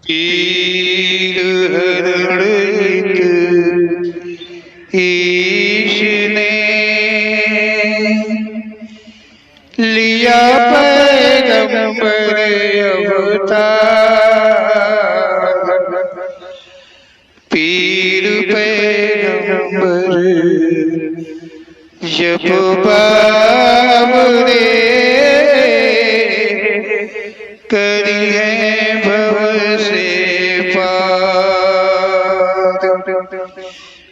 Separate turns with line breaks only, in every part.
पीर हरण ईश ने लिया पैगंबर अवतार। पीर पैगंबर जब बाबरे करी है भव से पार।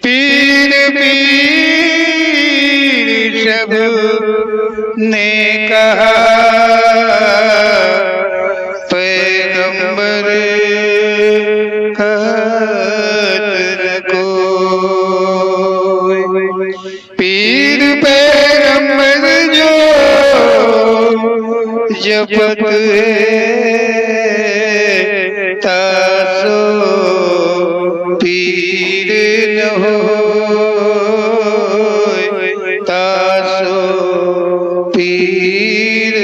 पीर पीर सब ने कहा पैगंबर कहत न कोई। पीर पैगंबर जो जपत है तासो पीर न होय, तासो पीर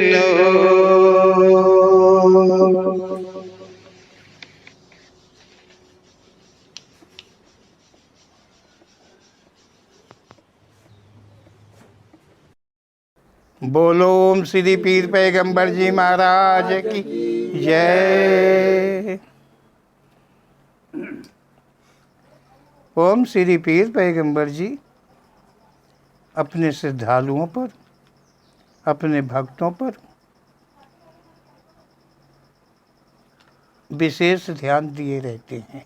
न होय। बोलो ओम श्री पीर पैगंबर जी महाराज की जय। ओम श्री पीर पैगंबर जी अपने श्रद्धालुओं पर, अपने भक्तों पर विशेष ध्यान दिए रहते हैं।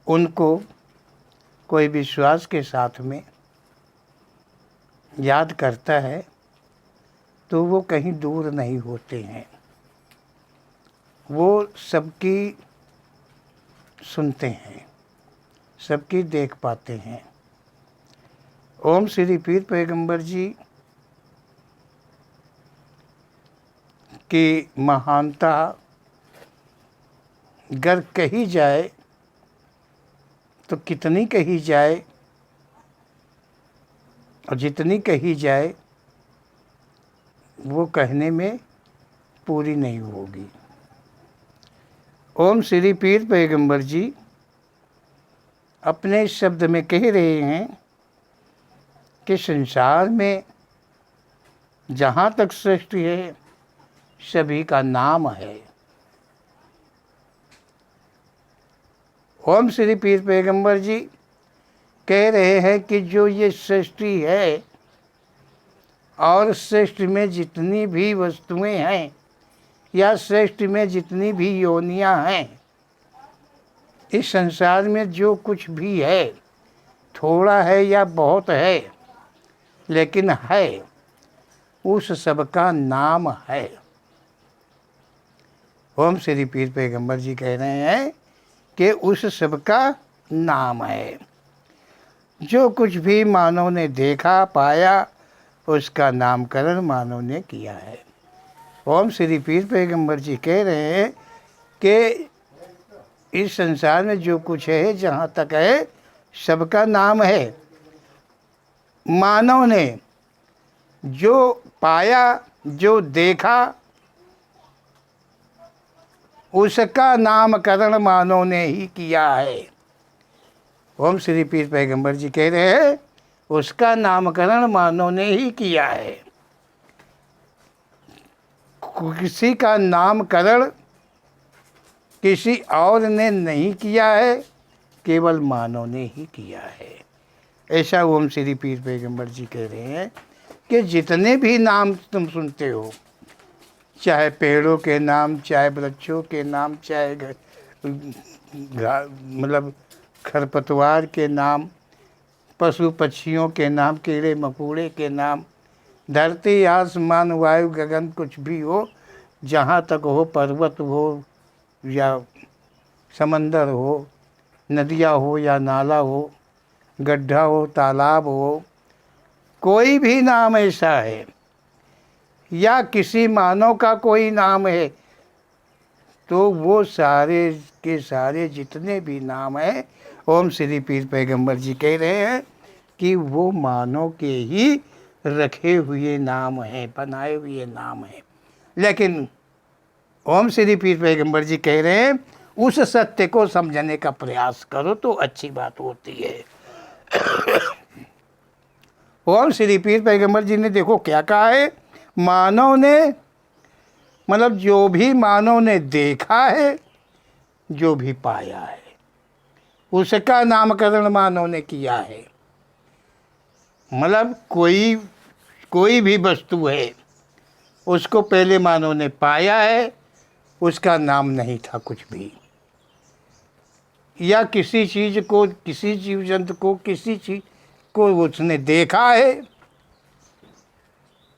उनको कोई विश्वास के साथ में याद करता है तो वो कहीं दूर नहीं होते हैं, वो सबकी सुनते हैं, सबकी देख पाते हैं। ओम श्री पीर पैगंबर जी की महानता अगर कही जाए तो कितनी कही जाए और जितनी कही जाए वो कहने में पूरी नहीं होगी। ओम श्री पीर पैगंबर जी अपने शब्द में कह रहे हैं कि संसार में जहाँ तक सृष्टि है सभी का नाम है। ओम श्री पीर पैगंबर जी कह रहे हैं कि जो ये सृष्टि है और सृष्टि में जितनी भी वस्तुएं हैं या सृष्टि में जितनी भी योनियां हैं, इस संसार में जो कुछ भी है, थोड़ा है या बहुत है, लेकिन है, उस सबका नाम है। ओम श्री पीर पैगंबर जी कह रहे हैं कि उस सबका नाम है। जो कुछ भी मानव ने देखा पाया उसका नामकरण मानव ने किया है। ओम श्री पीर पैगंबर जी कह रहे हैं कि इस संसार में जो कुछ है, जहाँ तक है, सबका नाम है। मानव ने जो पाया, जो देखा, उसका नामकरण मानव ने ही किया है। ओम श्री पीर पैगंबर जी कह रहे हैं उसका नामकरण मानव ने ही किया है। किसी का नामकरण किसी और ने नहीं किया है, केवल मानव ने ही किया है। ऐसा ओम श्री पीर पैगंबर जी कह रहे हैं कि जितने भी नाम तुम सुनते हो, चाहे पेड़ों के नाम, चाहे वृक्षों के नाम, चाहे मतलब खरपतवार के नाम, पशु पक्षियों के नाम, कीड़े मकोड़े के नाम, धरती आसमान वायु गगन कुछ भी हो, जहाँ तक हो, पर्वत हो या समंदर हो, नदियाँ हो या नाला हो, गड्ढा हो, तालाब हो, कोई भी नाम ऐसा है या किसी मानव का कोई नाम है, तो वो सारे के सारे जितने भी नाम हैं, ओम श्री पीर पैगंबर जी कह रहे हैं कि वो मानव के ही रखे हुए नाम हैं, बनाए हुए नाम हैं। लेकिन ओम श्री पीर पैगंबर जी कह रहे हैं उस सत्य को समझने का प्रयास करो तो अच्छी बात होती है। ओम श्री पीर पैगंबर जी ने देखो क्या कहा है, मानव ने मतलब जो भी मानव ने देखा है, जो भी पाया है, उसका नामकरण मानव ने किया है। मतलब कोई भी वस्तु है, उसको पहले मानव ने पाया है, उसका नाम नहीं था कुछ भी। या किसी चीज़ को, किसी जीव जंतु को, किसी चीज़ को उसने देखा है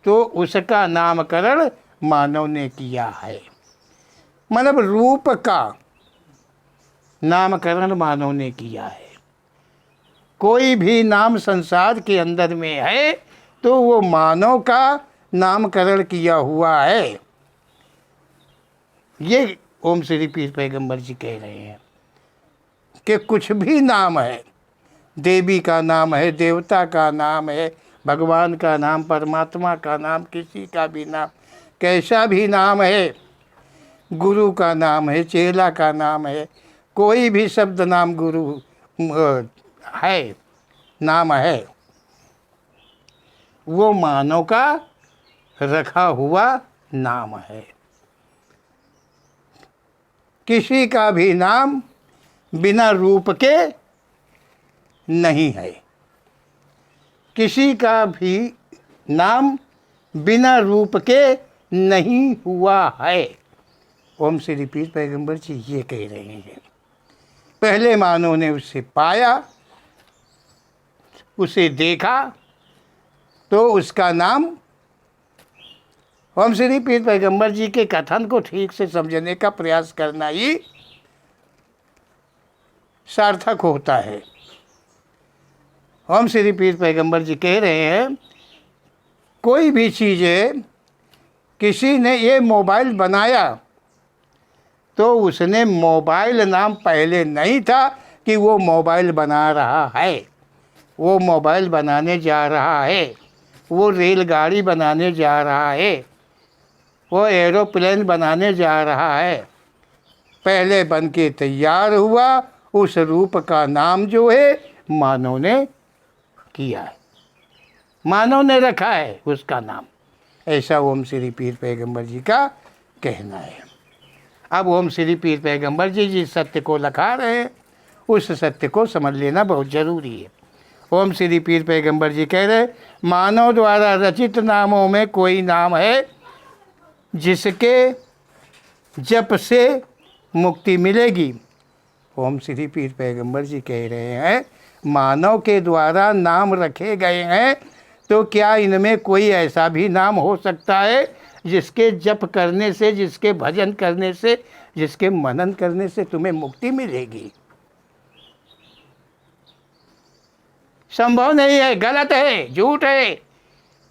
तो उसका नामकरण मानव ने किया है। मतलब रूप का नामकरण मानव ने किया है। कोई भी नाम संसार के अंदर में है तो वो मानव का नामकरण किया हुआ है। ये ओम श्री पीर पैगंबर जी कह रहे हैं कि कुछ भी नाम है, देवी का नाम है, देवता का नाम है, भगवान का नाम, परमात्मा का नाम, किसी का भी नाम, कैसा भी नाम है, गुरु का नाम है, चेला का नाम है, कोई भी शब्द नाम गुरु है, नाम है, वो मानव का रखा हुआ नाम है। किसी का भी नाम बिना रूप के नहीं है, किसी का भी नाम बिना रूप के नहीं हुआ है। ओम श्री पीर पैगंबर जी ये कह रहे हैं। पहले मानव ने उसे पाया, उसे देखा, तो उसका नाम, ओम श्री पीर पैगंबर जी के कथन को ठीक से समझने का प्रयास करना ही सार्थक होता है। ओम श्री पीर पैगंबर जी कह रहे हैं कोई भी चीज़ है, किसी ने ये मोबाइल बनाया तो उसने मोबाइल नाम पहले नहीं था कि वो मोबाइल बना रहा है, वो मोबाइल बनाने जा रहा है, वो रेलगाड़ी बनाने जा रहा है, वो एरोप्लेन बनाने जा रहा है। पहले बन के तैयार हुआ, उस रूप का नाम जो है मानव ने किया है, मानव ने रखा है उसका नाम। ऐसा ओम श्री पीर पैगंबर जी का कहना है। अब ओम श्री पीर पैगंबर जी जिस सत्य को लखा रहे हैं उस सत्य को समझ लेना बहुत ज़रूरी है। ओम श्री पीर पैगंबर जी कह रहे मानव द्वारा रचित नामों में कोई नाम है जिसके जप से मुक्ति मिलेगी। ओम श्री पीर पैगंबर जी कह रहे हैं मानव के द्वारा नाम रखे गए हैं तो क्या इनमें कोई ऐसा भी नाम हो सकता है जिसके जप करने से, जिसके भजन करने से, जिसके मनन करने से तुम्हें मुक्ति मिलेगी? संभव नहीं है, गलत है, झूठ है।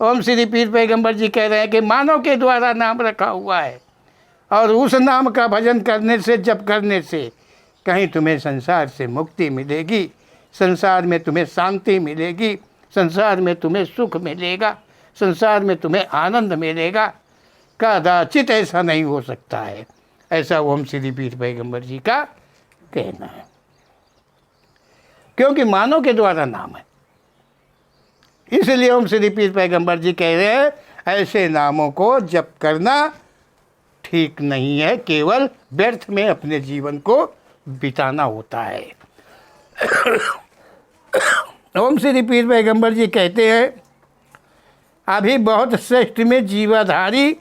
ओम श्री पीर पैगंबर जी कह रहे हैं कि मानव के द्वारा नाम रखा हुआ है और उस नाम का भजन करने से, जप करने से कहीं तुम्हें संसार से मुक्ति मिलेगी, संसार में तुम्हें शांति मिलेगी, संसार में तुम्हें सुख मिलेगा, संसार में तुम्हें आनंद मिलेगा। कदाचित ऐसा नहीं हो सकता है, ऐसा ओम श्री पीर पैगंबर जी का कहना है। क्योंकि मानव के द्वारा नाम है, इसलिए ओम श्री पीर पैगंबर जी कह रहे हैं ऐसे नामों को जप करना ठीक नहीं है, केवल व्यर्थ में अपने जीवन को बिताना होता है। ओम श्री पीर पैगंबर जी कहते हैं अभी बहुत श्रेष्ठ में जीवाधारी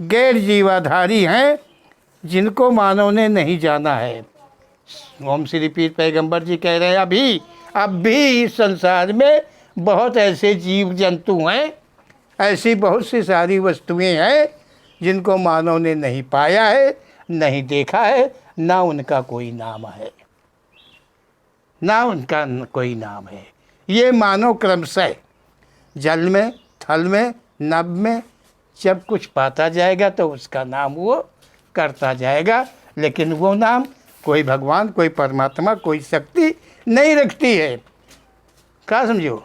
गैर जीवाधारी हैं जिनको मानव ने नहीं जाना है। ओम श्री पीर पैगंबर जी कह रहे हैं अब भी इस संसार में बहुत ऐसे जीव जंतु हैं, ऐसी बहुत सी सारी वस्तुएं हैं जिनको मानव ने नहीं पाया है, नहीं देखा है, ना उनका कोई नाम है, ना उनका कोई नाम है। ये मानव क्रमशः जल में, थल में, नभ में जब कुछ पाता जाएगा तो उसका नाम वो करता जाएगा, लेकिन वो नाम कोई भगवान, कोई परमात्मा, कोई शक्ति नहीं रखती है। क्या समझो?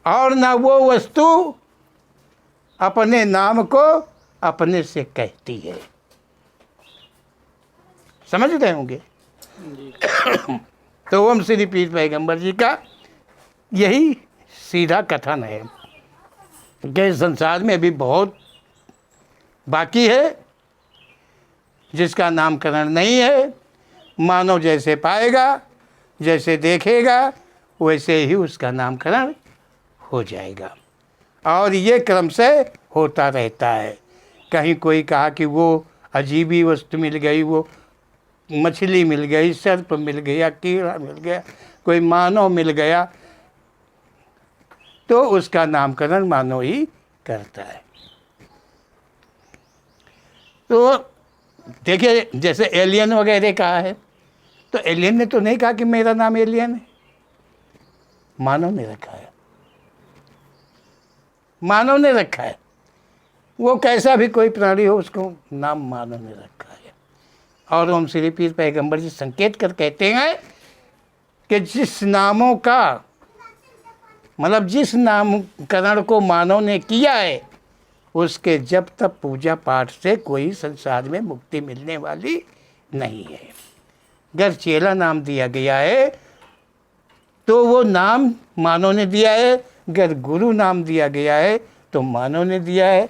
और ना वो वस्तु अपने नाम को अपने से कहती है। समझ रहे होंगे। तो ओम श्री पीर पैगंबर जी का यही सीधा कथन है कि संसार में अभी बहुत बाकी है जिसका नामकरण नहीं है। मानव जैसे पाएगा, जैसे देखेगा, वैसे ही उसका नामकरण हो जाएगा। और ये क्रम से होता रहता है। कहीं कोई कहा कि वो अजीबी वस्तु मिल गई, वो मछली मिल गई, सर्प मिल गया, कीड़ा मिल गया, कोई मानव मिल गया, तो उसका नामकरण मानव ही करता है। तो देखिए, जैसे एलियन वगैरह कहा है, तो एलियन ने तो नहीं कहा कि मेरा नाम एलियन है, मानव ने रखा है। मानव ने रखा है। वो कैसा भी कोई प्राणी हो, उसको नाम मानव ने रखा है। और ओम श्री पीर पैगंबर जी संकेत कर कहते हैं कि जिस नामों का मतलब जिस नामकरण को मानव ने किया है, उसके जब तक पूजा पाठ से कोई संसार में मुक्ति मिलने वाली नहीं है। अगर चेला नाम दिया गया है तो वो नाम मानव ने दिया है, अगर गुरु नाम दिया गया है तो मानव ने दिया है।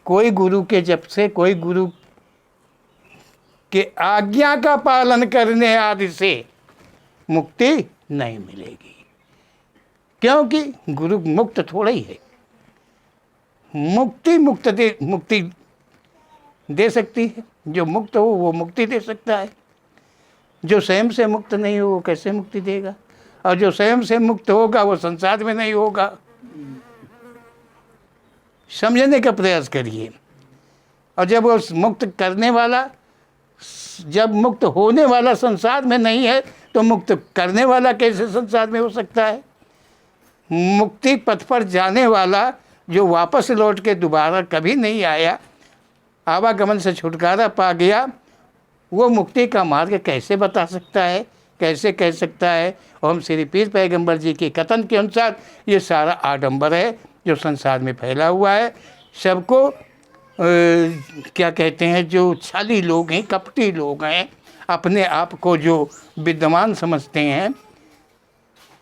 कोई गुरु के जब से, कोई गुरु के आज्ञा का पालन करने आदि से मुक्ति नहीं मिलेगी, क्योंकि गुरु मुक्त थोड़ा ही है। मुक्ति दे सकती है, जो मुक्त हो वो मुक्ति दे सकता है। जो स्वयं से मुक्त नहीं हो वो कैसे मुक्ति देगा? और जो स्वयं से मुक्त होगा वो संसार में नहीं होगा। समझने का प्रयास करिए। और जब वो मुक्त करने वाला, जब मुक्त होने वाला संसार में नहीं है, तो मुक्त करने वाला कैसे संसार में हो सकता है? मुक्ति पथ पर जाने वाला जो वापस लौट के दोबारा कभी नहीं आया, आवागमन से छुटकारा पा गया, वो मुक्ति का मार्ग कैसे बता सकता है, कैसे कह सकता है? ओम श्री पीर पैगंबर जी के कथन के अनुसार ये सारा आडंबर है जो संसार में फैला हुआ है। सबको क्या कहते हैं, जो छाली लोग हैं, कपटी लोग हैं, अपने आप को जो विद्वान समझते हैं,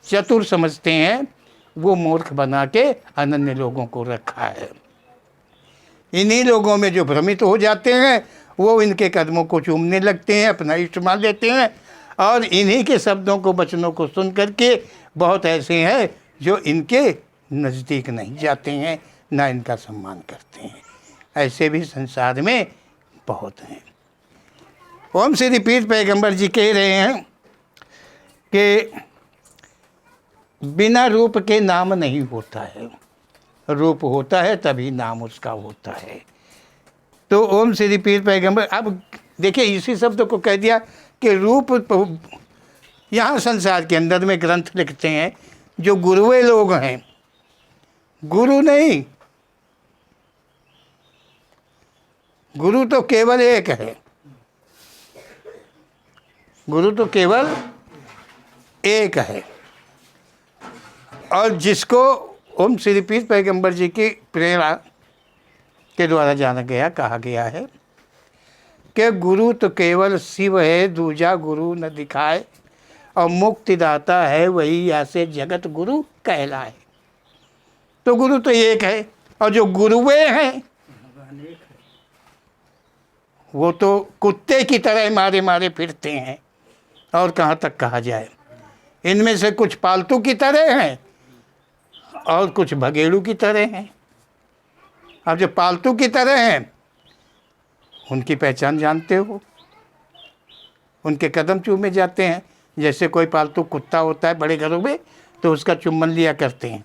चतुर समझते हैं, वो मूर्ख बना के अनन्य लोगों को रखा है। इन्हीं लोगों में जो भ्रमित हो जाते हैं वो इनके कदमों को चूमने लगते हैं, अपना इष्ट मान लेते हैं, और इन्हीं के शब्दों को, वचनों को सुन करके बहुत ऐसे हैं जो इनके नज़दीक नहीं जाते हैं, ना इनका सम्मान करते हैं। ऐसे भी संसार में बहुत हैं। ओम श्री पीर पैगंबर जी कह रहे हैं कि बिना रूप के नाम नहीं होता है, रूप होता है तभी नाम उसका होता है। तो ओम श्री पीर पैगंबर, अब देखिए इसी शब्द को कह दिया कि रूप। यहाँ संसार के अंदर में ग्रंथ लिखते हैं जो गुरुए लोग हैं, गुरु नहीं, गुरु तो केवल एक है, गुरु तो केवल एक है। और जिसको ओम श्री पीर पैगंबर जी की प्रेरणा के द्वारा जाना गया, कहा गया है कि गुरु तो केवल शिव है, दूजा गुरु न दिखाए, और मुक्तिदाता है वही ऐसे जगत गुरु कहलाए। तो गुरु तो एक है, और जो गुरुए हैं वो तो कुत्ते की तरह मारे मारे फिरते हैं, और कहाँ तक कहा जाए। इनमें से कुछ पालतू की तरह हैं और कुछ भगेड़ू की तरह हैं। अब जो पालतू की तरह हैं उनकी पहचान जानते हो, उनके कदम चूमे जाते हैं। जैसे कोई पालतू कुत्ता होता है बड़े घरों में तो उसका चुम्बन लिया करते हैं,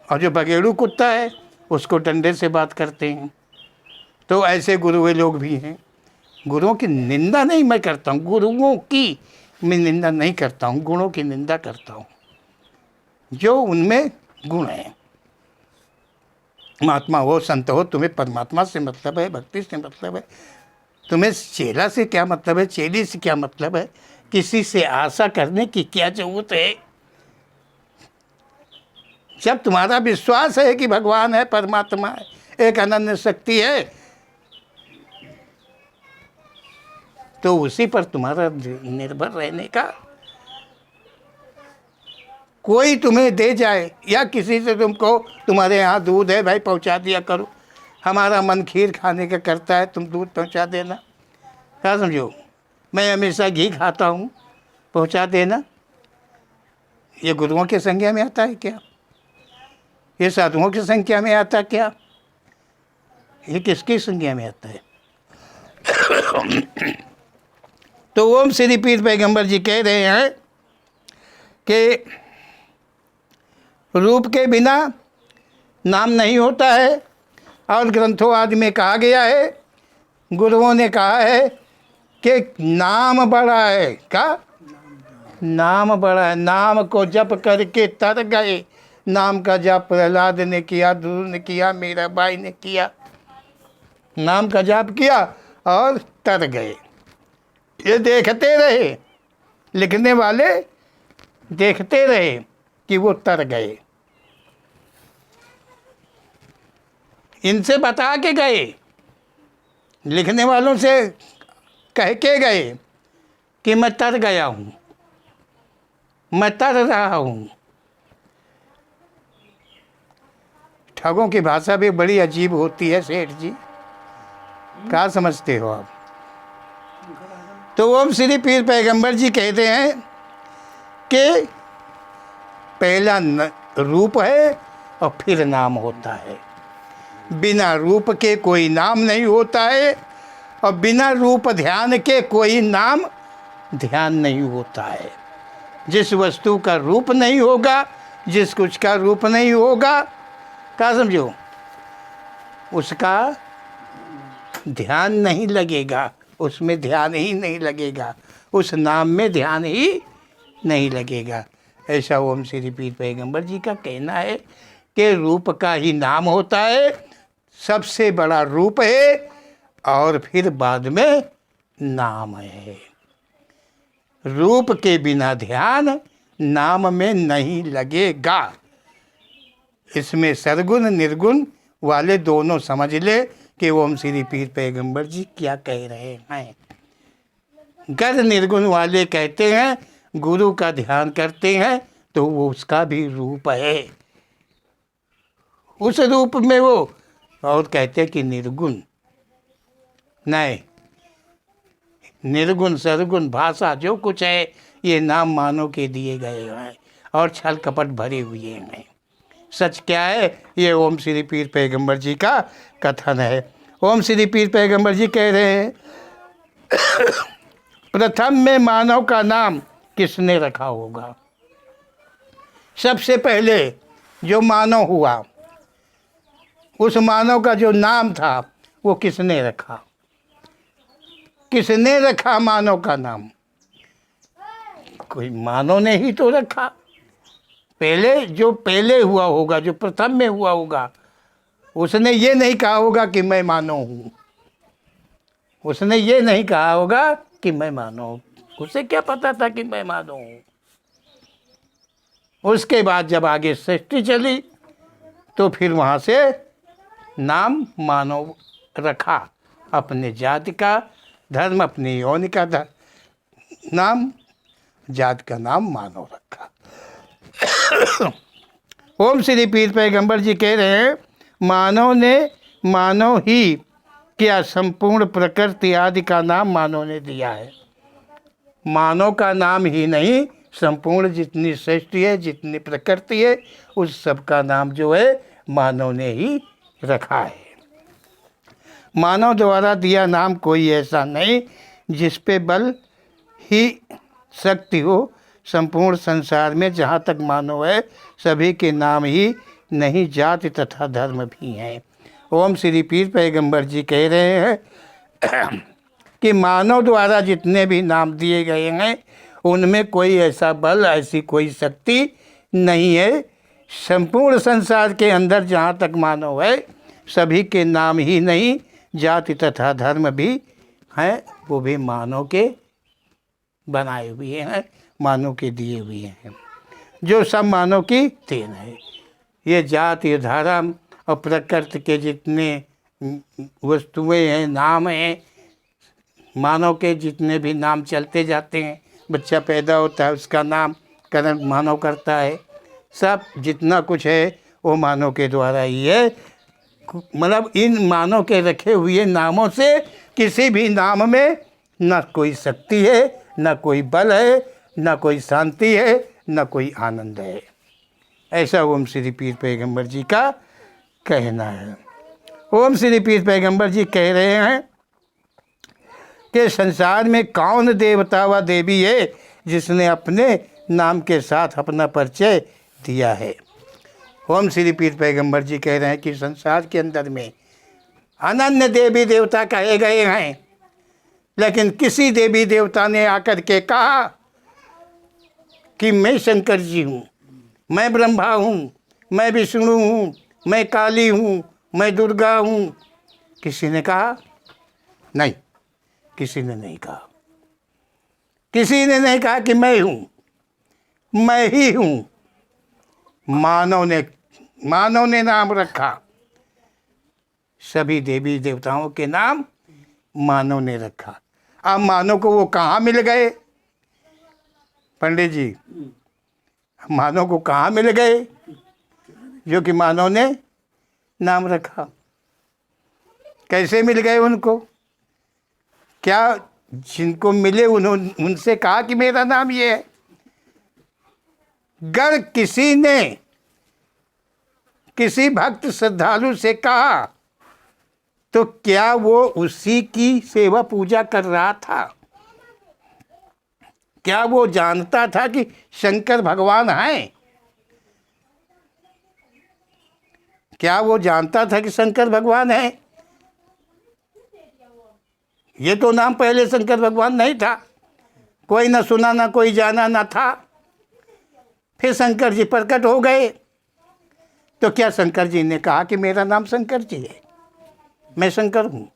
और जो भगेड़ू कुत्ता है उसको डंडे से बात करते हैं। तो ऐसे गुरुए लोग भी हैं। गुरुओं की निंदा नहीं मैं करता हूँ, गुरुओं की मैं निंदा नहीं करता हूँ, गुणों की निंदा करता हूँ जो उनमें गुण हैं। महात्मा हो, संत हो, तुम्हें परमात्मा से मतलब है, भक्ति से मतलब है, तुम्हें चेला से क्या मतलब है, चेली से क्या मतलब है, किसी से आशा करने की क्या जरूरत है? जब तुम्हारा विश्वास है कि भगवान है, परमात्मा है, एक अनन्य शक्ति है, तो उसी पर तुम्हारा निर्भर रहने का। कोई तुम्हें दे जाए या किसी से तुम कहो तुम्हारे यहाँ दूध है भाई पहुँचा दिया करो, हमारा मन खीर खाने का करता है, तुम दूध पहुँचा देना, क्या समझो। मैं हमेशा घी खाता हूँ, पहुँचा देना। ये गुरुओं की संज्ञा में आता है क्या? ये साधुओं की संख्या में आता क्या? ये किसकी संज्ञा में आता है? तो ओम श्री पीर पैगंबर जी कह रहे हैं कि रूप के बिना नाम नहीं होता है, और ग्रंथों आदि में कहा गया है, गुरुओं ने कहा है कि नाम बड़ा है। क्या नाम बड़ा है? नाम को जप करके तर गए। नाम का जाप प्रहलाद ने किया, ध्रुव ने किया, मीराबाई ने किया, नाम का जाप किया और तर गए। ये देखते रहे, लिखने वाले देखते रहे कि वो तर गए। इनसे बता के गए, लिखने वालों से कह के गए कि मैं तर गया हूँ, मैं तर रहा हूँ। ठगों की भाषा भी बड़ी अजीब होती है सेठ जी, क्या समझते हो आप? तो ओम श्री पीर पैगंबर जी कहते हैं कि पहला रूप है और फिर नाम होता है। बिना रूप के कोई नाम नहीं होता है, और बिना रूप ध्यान के कोई नाम ध्यान नहीं होता है। जिस वस्तु का रूप नहीं होगा, जिस कुछ का रूप नहीं होगा, क्या समझो, उसका ध्यान नहीं लगेगा, उसमें ध्यान ही नहीं लगेगा, उस नाम में ध्यान ही नहीं लगेगा। ऐसा ओम श्री पीर पैगंबर जी का कहना है कि रूप का ही नाम होता है, सबसे बड़ा रूप है, और फिर बाद में नाम है। रूप के बिना ध्यान नाम में नहीं लगेगा। इसमें सरगुण निर्गुण वाले दोनों समझ ले कि ओम श्री पीर पैगंबर जी क्या कह रहे हैं। गर निर्गुण वाले कहते हैं गुरु का ध्यान करते हैं तो वो उसका भी रूप है, उस रूप में वो, और कहते हैं कि निर्गुण नहीं, निर्गुण सरगुण भाषा जो कुछ है ये नाम मानव के दिए गए हैं और छल कपट भरे हुए हैं। सच क्या है? ये ओम श्री पीर पैगंबर जी का कथन है। ओम श्री पीर पैगंबर जी कह रहे हैं प्रथम में मानव का नाम किसने रखा होगा? सबसे पहले जो मानव हुआ, उस मानव का जो नाम था वो किसने रखा? किसने रखा मानव का नाम? कोई मानव ने ही तो रखा। पहले जो पहले हुआ होगा, जो प्रथम में हुआ होगा, उसने ये नहीं कहा होगा कि मैं मानव हूँ, उसने ये नहीं कहा होगा कि मैं मानव हूँ। उसे क्या पता था कि मैं मानव हूँ? उसके बाद जब आगे सृष्टि चली तो फिर वहाँ से नाम मानव रखा, अपने जाति का धर्म, अपनी योनि का नाम, जाति का नाम मानव रखा। ओम श्री पीर पैगंबर जी कह रहे हैं मानव ने मानव ही क्या, संपूर्ण प्रकृति आदि का नाम मानव ने दिया है। मानव का नाम ही नहीं, संपूर्ण जितनी सृष्टि है, जितनी प्रकृति है, उस सब का नाम जो है मानव ने ही रखा है। मानव द्वारा दिया नाम कोई ऐसा नहीं जिस पे बल ही शक्ति हो। संपूर्ण संसार में जहाँ तक मानव है सभी के नाम ही नहीं, जाति तथा धर्म भी हैं। ओम श्री पीर पैगंबर जी कह रहे हैं कि मानव द्वारा जितने भी नाम दिए गए हैं उनमें कोई ऐसा बल, ऐसी कोई शक्ति नहीं है। संपूर्ण संसार के अंदर जहाँ तक मानव है सभी के नाम ही नहीं, जाति तथा धर्म भी हैं, वो भी मानव के बनाए हुए हैं, मानव के दिए हुए हैं, जो सब मानव की देन है। ये जाति धर्म और प्रकृति के जितने वस्तुएं हैं, नाम हैं, मानव के जितने भी नाम चलते जाते हैं, बच्चा पैदा होता है उसका नामकरण मानव करता है, सब जितना कुछ है वो मानव के द्वारा ही है। मतलब इन मानव के रखे हुए नामों से किसी भी नाम में न कोई शक्ति है, न कोई बल है, न कोई शांति है, न कोई आनंद है। ऐसा ओम श्री पीर पैगंबर जी का कहना है। ओम श्री पीर पैगंबर जी कह रहे हैं कि संसार में कौन देवता व देवी है जिसने अपने नाम के साथ अपना परिचय दिया है। ओम श्री पीर पैगंबर जी कह रहे हैं कि संसार के अंदर में अनन्य देवी देवता कहे गए हैं, लेकिन किसी देवी देवता ने आकर के कहा कि मैं शंकर जी हूँ, मैं ब्रह्मा हूँ, मैं विष्णु हूँ, मैं काली हूँ, मैं दुर्गा हूँ। किसी ने कहा? नहीं, किसी ने नहीं कहा। किसी ने नहीं कहा कि मैं हूँ, मैं ही हूँ। मानव ने नाम रखा। सभी देवी देवताओं के नाम मानव ने रखा। अब मानव को वो कहाँ मिल गए? पंडित जी, मानव को कहाँ मिल गए जो कि मानव ने नाम रखा? कैसे मिल गए उनको? क्या जिनको मिले उन्होंने उनसे कहा कि मेरा नाम ये है? अगर किसी ने किसी भक्त श्रद्धालु से कहा तो क्या वो उसी की सेवा पूजा कर रहा था? क्या वो जानता था कि शंकर भगवान हैं? क्या वो जानता था कि शंकर भगवान हैं? ये तो नाम पहले शंकर भगवान नहीं था, कोई ना सुना ना कोई जाना ना था। फिर शंकर जी प्रकट हो गए तो क्या शंकर जी ने कहा कि मेरा नाम शंकर जी है, मैं शंकर हूँ?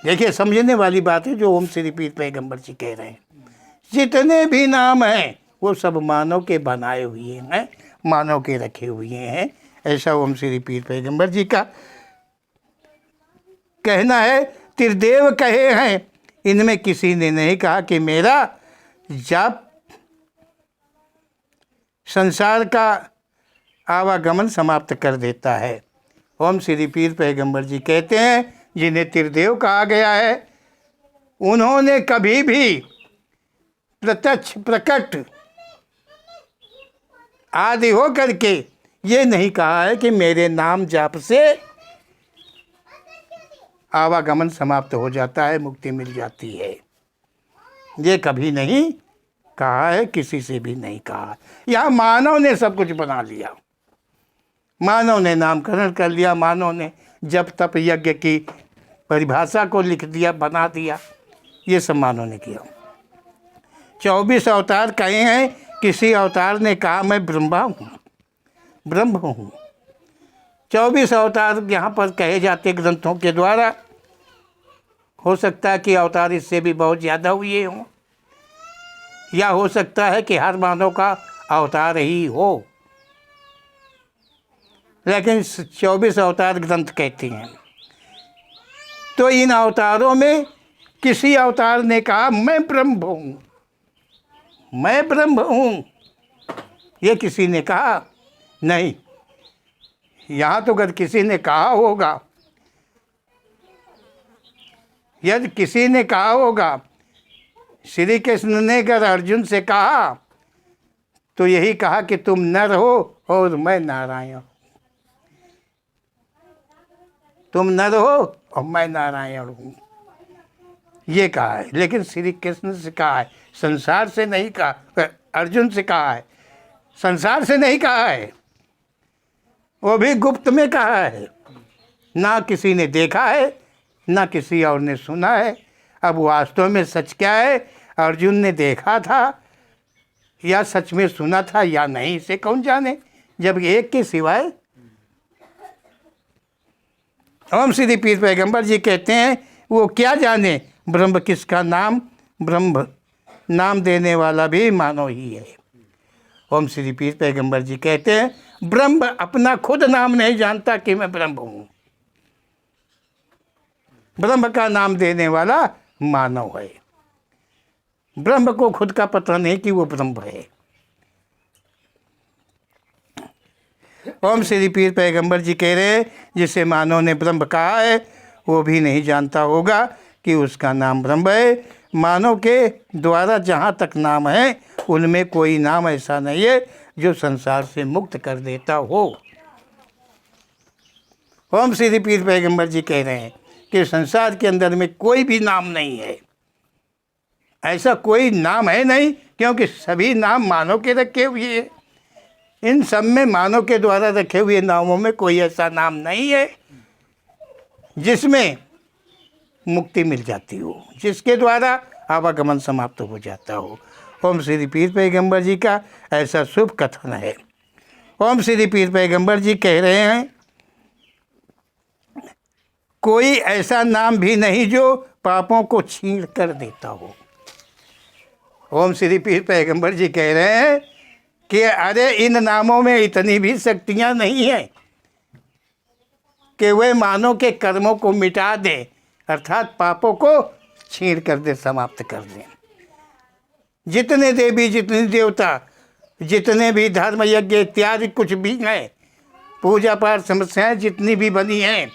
देखिए, समझने वाली बात है जो ओम श्री पीर पैगंबर जी कह रहे हैं। जितने भी नाम हैं वो सब मानव के बनाए हुए हैं, मानव के रखे हुए हैं। ऐसा ओम श्री पीर पैगंबर जी का कहना है। त्रिदेव कहे हैं, इनमें किसी ने नहीं कहा कि मेरा जाप संसार का आवागमन समाप्त कर देता है। ओम श्री पीर पैगंबर जी कहते हैं जिन्हें त्रिदेव कहा गया है, उन्होंने कभी भी प्रत्यक्ष प्रकट आदि हो करके ये नहीं कहा है कि मेरे नाम जाप से आवागमन समाप्त हो जाता है, मुक्ति मिल जाती है। ये कभी नहीं कहा है, किसी से भी नहीं कहा। यहाँ मानव ने सब कुछ बना लिया, मानव ने नामकरण कर लिया, मानव ने जप तप यज्ञ की परिभाषा को लिख दिया, बना दिया। ये सब मानव ने किया। 24 अवतार कहे हैं, किसी अवतार ने कहा मैं ब्रह्मा हूँ, ब्रह्म हूँ। 24 अवतार यहाँ पर कहे जाते ग्रंथों के द्वारा। हो सकता है कि अवतार इससे भी बहुत ज़्यादा हुए हों, या हो सकता है कि हर मानव का अवतार ही हो, लेकिन 24 अवतार ग्रंथ कहते हैं। तो इन अवतारों में किसी अवतार ने कहा मैं ब्रह्म हूँ, मैं ब्रह्म हूँ। ये किसी ने कहा नहीं। यहाँ तो अगर किसी ने कहा होगा, यदि किसी ने कहा होगा, श्री कृष्ण ने अगर अर्जुन से कहा तो यही कहा कि तुम नर हो और मैं नारायण, तुम नर हो और मैं नारायण हूँ, ये कहा है। लेकिन श्री कृष्ण से कहा है, संसार से नहीं कहा। अर्जुन से कहा है, संसार से नहीं कहा है, वो भी गुप्त में कहा है। ना किसी ने देखा है, ना किसी और ने सुना है। अब वास्तव में सच क्या है, अर्जुन ने देखा था या सच में सुना था या नहीं, इसे कौन जाने, जब एक के सिवाय। ओम श्री पीर पैगंबर जी कहते हैं वो क्या जाने ब्रह्म किसका नाम, ब्रह्म नाम देने वाला भी मानव ही है। ओम श्री पीर पैगंबर जी कहते हैं ब्रह्म अपना खुद नाम नहीं जानता कि मैं ब्रह्म हूँ। ब्रह्म का नाम देने वाला मानव है। ब्रह्म को खुद का पता नहीं कि वो ब्रह्म है। ओम श्री पीर पैगंबर जी कह रहे हैं, जिसे मानव ने ब्रह्म कहा है वो भी नहीं जानता होगा कि उसका नाम ब्रह्म है। मानव के द्वारा जहाँ तक नाम है उनमें कोई नाम ऐसा नहीं है जो संसार से मुक्त कर देता हो। ओम श्री पीर पैगंबर जी कह रहे हैं कि संसार के अंदर में कोई भी नाम नहीं है, ऐसा कोई नाम है नहीं, क्योंकि सभी नाम मानव के रखे हुए हैं। इन सब में मानव के द्वारा रखे हुए नामों में कोई ऐसा नाम नहीं है जिसमें मुक्ति मिल जाती हो, जिसके द्वारा आवागमन समाप्त हो जाता हो। ओम श्री पीर पैगंबर जी का ऐसा शुभ कथन है। ओम श्री पीर पैगंबर जी कह रहे हैं, कोई ऐसा नाम भी नहीं जो पापों को छीन कर देता हो। ओम श्री पीर पैगंबर जी कह रहे हैं कि अरे इन नामों में इतनी भी शक्तियां नहीं हैं कि वे मानव के कर्मों को मिटा दे, अर्थात पापों को छीन कर दे, समाप्त कर दे। जितने देवी, जितने देवता, जितने भी धर्म यज्ञ इत्यादि कुछ भी हैं, पूजा पाठ समस्याएं जितनी भी बनी हैं,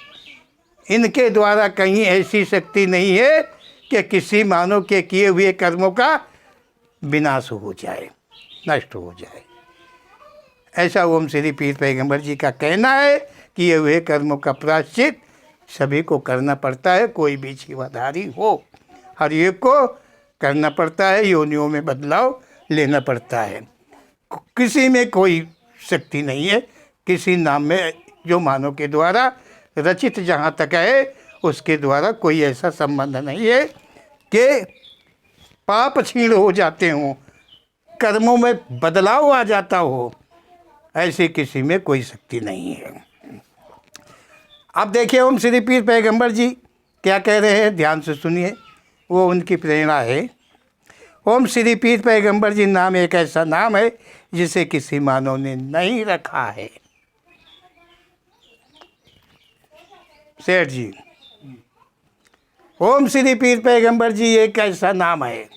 इनके द्वारा कहीं ऐसी शक्ति नहीं है कि किसी मानव के किए हुए कर्मों का विनाश हो जाए, नष्ट हो जाए। ऐसा ओम श्री पीर पैगंबर जी का कहना है कि ये हुए कर्मों का प्रायश्चित सभी को करना पड़ता है, कोई भी जीवाधारी हो, हर एक को करना पड़ता है, योनियों में बदलाव लेना पड़ता है। किसी में कोई शक्ति नहीं है, किसी नाम में जो मानव के द्वारा रचित जहाँ तक है उसके द्वारा कोई ऐसा संबंध नहीं है कि पाप क्षीण हो जाते हों, कर्मों में बदलाव आ जाता हो, ऐसे किसी में कोई शक्ति नहीं है। अब देखिए ओम श्री पीर पैगंबर जी क्या कह रहे हैं, ध्यान से सुनिए, वो उनकी प्रेरणा है। ओम श्री पीर पैगंबर जी नाम एक ऐसा नाम है जिसे किसी मानव ने नहीं रखा है। सेठ जी, ओम श्री पीर पैगंबर जी एक ऐसा नाम है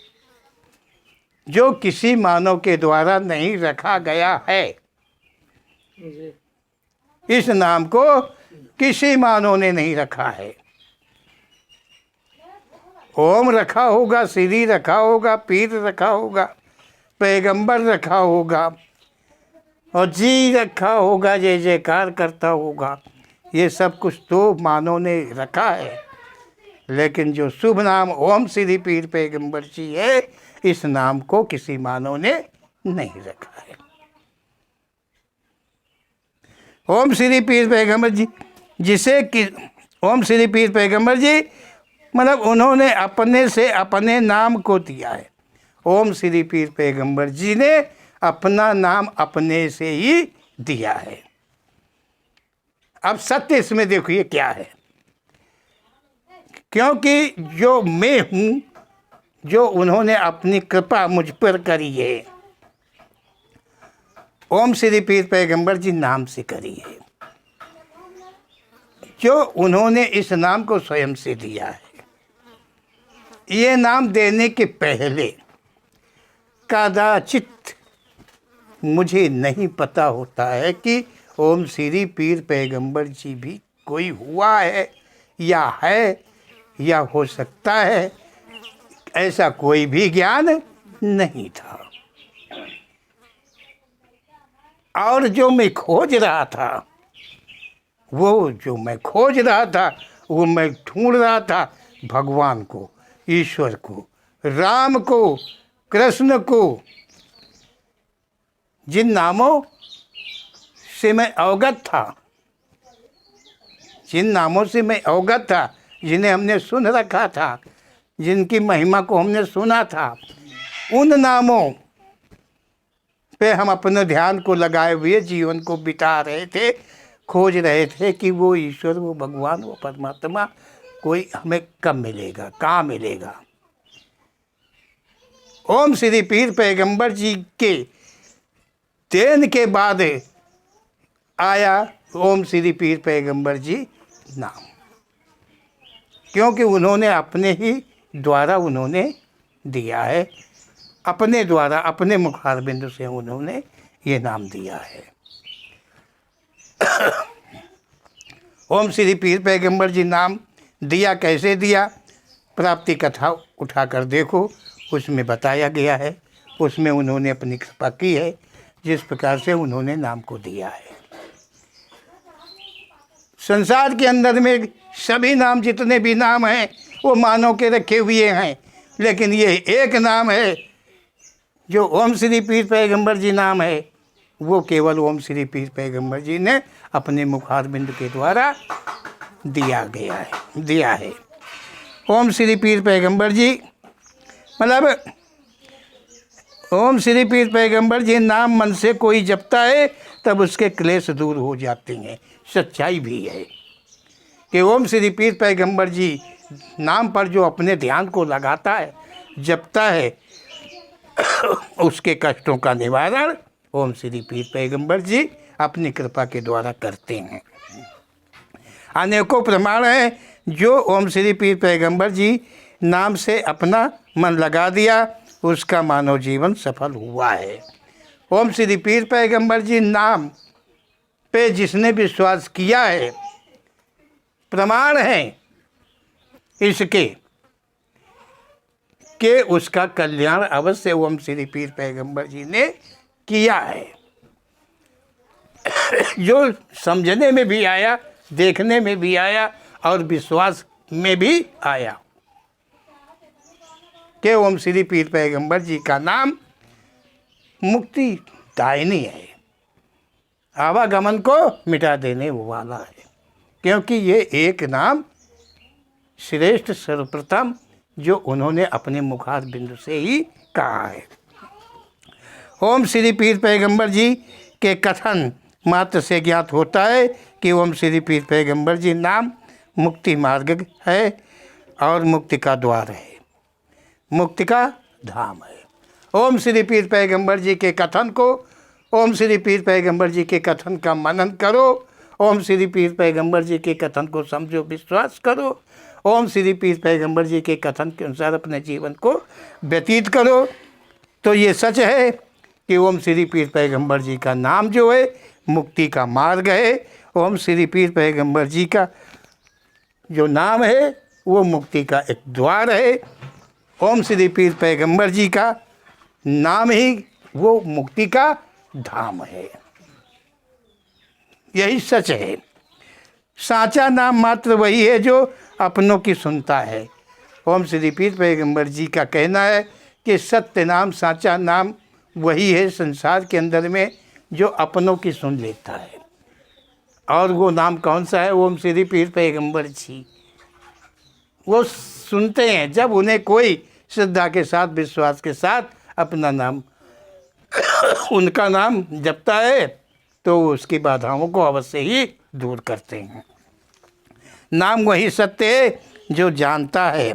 जो किसी मानव के द्वारा नहीं रखा गया है। इस नाम को किसी मानव ने नहीं रखा है। ओम रखा होगा, श्री रखा होगा, पीर रखा होगा, पैगंबर रखा होगा और जी रखा होगा, जय जयकार करता होगा, ये सब कुछ तो मानव ने रखा है। लेकिन जो शुभ नाम ओम श्री पीर पैगंबर जी है, इस नाम को किसी मानव ने नहीं रखा है। ओम श्री पीर पैगंबर जी जिसे कि ओम श्री पीर पैगंबर जी मतलब उन्होंने अपने से अपने नाम को दिया है। ओम श्री पीर पैगंबर जी ने अपना नाम अपने से ही दिया है। अब सत्य इसमें देखिए क्या है, क्योंकि जो मैं हूँ, जो उन्होंने अपनी कृपा मुझ पर करी है, ओम श्री पीर पैगंबर जी नाम से करी है, जो उन्होंने इस नाम को स्वयं से दिया है। ये नाम देने के पहले कदाचित मुझे नहीं पता होता है कि ओम श्री पीर पैगंबर जी भी कोई हुआ है या हो सकता है, ऐसा कोई भी ज्ञान नहीं था। और जो मैं खोज रहा था, वो मैं ढूंढ रहा था भगवान को, ईश्वर को, राम को, कृष्ण को, जिन नामों से मैं अवगत था, जिन्हें हमने सुन रखा था, जिनकी महिमा को हमने सुना था, उन नामों पे हम अपने ध्यान को लगाए हुए जीवन को बिता रहे थे, खोज रहे थे कि वो ईश्वर, वो भगवान, वो परमात्मा कोई हमें कब मिलेगा, कहाँ मिलेगा। ओम श्री पीर पैगंबर जी के देन के बाद आया ओम श्री पीर पैगंबर जी नाम। क्योंकि उन्होंने अपने ही द्वारा उन्होंने दिया है, अपने द्वारा अपने मुखारबिंद से उन्होंने ये नाम दिया है। ओम श्री पीर पैगंबर जी नाम दिया कैसे दिया, प्राप्ति कथा उठाकर देखो, उसमें बताया गया है, उसमें उन्होंने अपनी कृपा की है जिस प्रकार से उन्होंने नाम को दिया है। संसार के अंदर में सभी नाम, जितने भी नाम हैं वो मानव के रखे हुए हैं, लेकिन ये एक नाम है जो ओम श्री पीर पैगंबर जी नाम है, वो केवल ओम श्री पीर पैगंबर जी ने अपने मुखारबिंद के द्वारा दिया है। ओम श्री पीर पैगंबर जी मतलब ओम श्री पीर पैगंबर जी नाम मन से कोई जपता है तब उसके क्लेश दूर हो जाते हैं। सच्चाई भी है कि ओम श्री पीर पैगंबर जी नाम पर जो अपने ध्यान को लगाता है, जपता है, उसके कष्टों का निवारण ओम श्री पीर पैगंबर जी अपनी कृपा के द्वारा करते हैं। अनेकों प्रमाण हैं जो ओम श्री पीर पैगंबर जी नाम से अपना मन लगा दिया, उसका मानव जीवन सफल हुआ है। ओम श्री पीर पैगंबर जी नाम पे जिसने विश्वास किया है, प्रमाण है इसके कि उसका कल्याण अवश्य ओम श्री पीर पैगंबर जी ने किया है। जो समझने में भी आया, देखने में भी आया और विश्वास में भी आया कि ओम श्री पीर पैगंबर जी का नाम मुक्ति दायिनी है, आवागमन को मिटा देने वाला है, क्योंकि ये एक नाम श्रेष्ठ सर्वप्रथम जो उन्होंने अपने मुखार बिंदु से ही कहा है। ओम श्री पीर पैगंबर जी के कथन मात्र से ज्ञात होता है कि ओम श्री पीर पैगंबर जी नाम मुक्ति मार्ग है और मुक्ति का द्वार है, मुक्ति का धाम है। ओम श्री पीर पैगंबर जी के कथन को, ओम श्री पीर पैगंबर जी के कथन का मनन करो, ओम श्री पीर पैगंबर जी के कथन को समझो, विश्वास करो, ओम श्री पीर पैगंबर जी के कथन के अनुसार अपने जीवन को व्यतीत करो, तो ये सच है कि ओम श्री पीर पैगंबर जी का नाम जो है मुक्ति का मार्ग है। ओम श्री पीर पैगंबर जी का जो नाम है वो मुक्ति का एक द्वार है। ओम श्री पीर पैगंबर जी का नाम ही वो मुक्ति का धाम है, यही सच है। साचा नाम मात्र वही है जो अपनों की सुनता है। ओम श्री पीर पैगंबर जी का कहना है कि सत्य नाम, साचा नाम वही है संसार के अंदर में जो अपनों की सुन लेता है। और वो नाम कौन सा है? ओम श्री पीर पैगंबर जी। वो सुनते हैं जब उन्हें कोई श्रद्धा के साथ, विश्वास के साथ अपना नाम उनका नाम जपता है तो उसकी बाधाओं को अवश्य ही दूर करते हैं। नाम वही सत्य है जो जानता है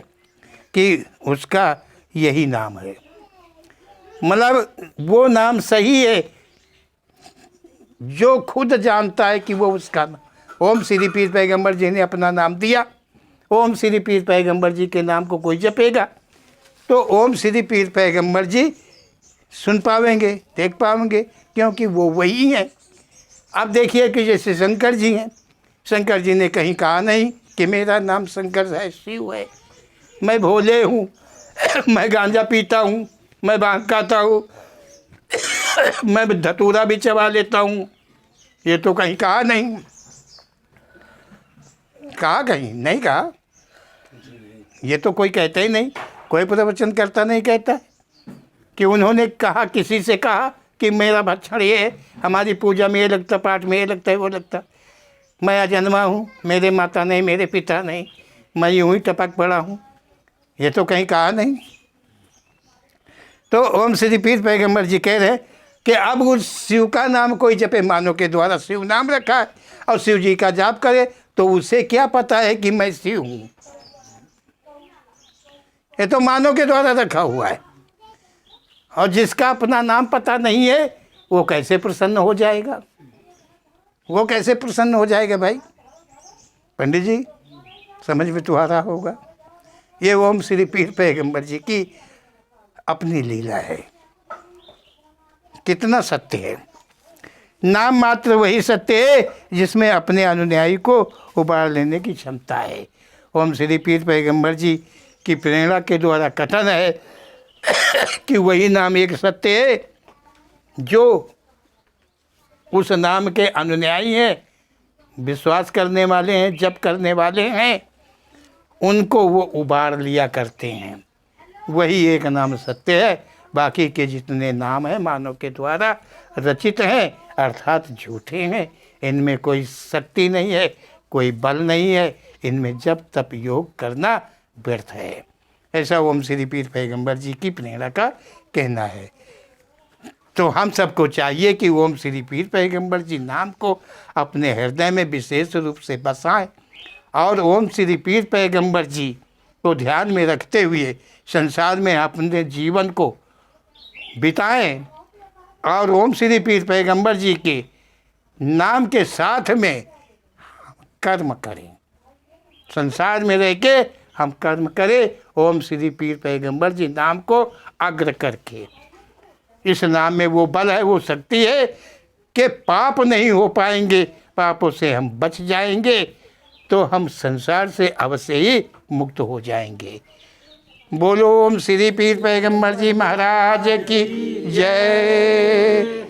कि उसका यही नाम है, मतलब वो नाम सही है जो खुद जानता है कि वो उसका नाम। ओम श्री पीर पैगंबर जी ने अपना नाम दिया, ओम श्री पीर पैगंबर जी के नाम को कोई जपेगा तो ओम श्री पीर पैगंबर जी सुन पावेंगे, देख पावेंगे, क्योंकि वो वही हैं। अब देखिए कि जैसे शंकर जी हैं, शंकर जी ने कहीं कहा नहीं कि मेरा नाम शंकर है, शिव है, मैं भोले हूँ, मैं गांजा पीता हूँ, मैं भांग खाता हूँ, मैं धतूरा भी चबा लेता हूँ। ये तो कहीं कहा नहीं, कहा कहीं नहीं कहा, ये तो कोई कहता ही नहीं, कोई प्रवचन करता नहीं कहता कि उन्होंने कहा, किसी से कहा कि मेरा भक्षण ये है, हमारी पूजा में ये लगता, पाठ में ये लगता है, वो लगता, मैं अजन्मा हूँ, मेरे माता नहीं, मेरे पिता नहीं, मैं यूँ ही टपक पड़ा हूँ। ये तो कहीं कहा नहीं। तो ओम श्री पीर पैगंबर जी कह रहे कि अब उस शिव का नाम कोई जपे, मानव के द्वारा शिव नाम रखा है और शिव जी का जाप करे तो उसे क्या पता है कि मैं शिव हूँ? ये तो मानव के द्वारा रखा हुआ है। और जिसका अपना नाम पता नहीं है वो कैसे प्रसन्न हो जाएगा? वो कैसे प्रसन्न हो जाएगा भाई? पंडित जी समझ में तो आ रहा होगा। ये ओम श्री पीर पैगंबर जी की अपनी लीला है। कितना सत्य है। नाम मात्र वही सत्य है जिसमें अपने अनुयायी को उबार लेने की क्षमता है। ओम श्री पीर पैगंबर जी की प्रेरणा के द्वारा कथन है कि वही नाम एक सत्य है जो उस नाम के अनुयायी हैं, विश्वास करने वाले हैं, जप करने वाले हैं, उनको वो उबार लिया करते हैं। वही एक नाम सत्य है। बाकी के जितने नाम हैं मानव के द्वारा रचित हैं, अर्थात झूठे हैं। इनमें कोई शक्ति नहीं है, कोई बल नहीं है। इनमें जप तप योग करना व्यर्थ है। ऐसा ओम श्री पीर पैगंबर जी की प्रेरणा का कहना है। तो हम सबको चाहिए कि ओम श्री पीर पैगंबर जी नाम को अपने हृदय में विशेष रूप से बसाएं और ओम श्री पीर पैगंबर जी को ध्यान में रखते हुए संसार में अपने जीवन को बिताएं और ओम श्री पीर पैगंबर जी के नाम के साथ में कर्म करें। संसार में रह के हम कर्म करें ओम श्री पीर पैगंबर जी नाम को अग्र करके। इस नाम में वो बल है, वो शक्ति है कि पाप नहीं हो पाएंगे, पापों से हम बच जाएंगे, तो हम संसार से अवश्य ही मुक्त हो जाएंगे। बोलो ओम श्री पीर पैगंबर जी महाराज की जय।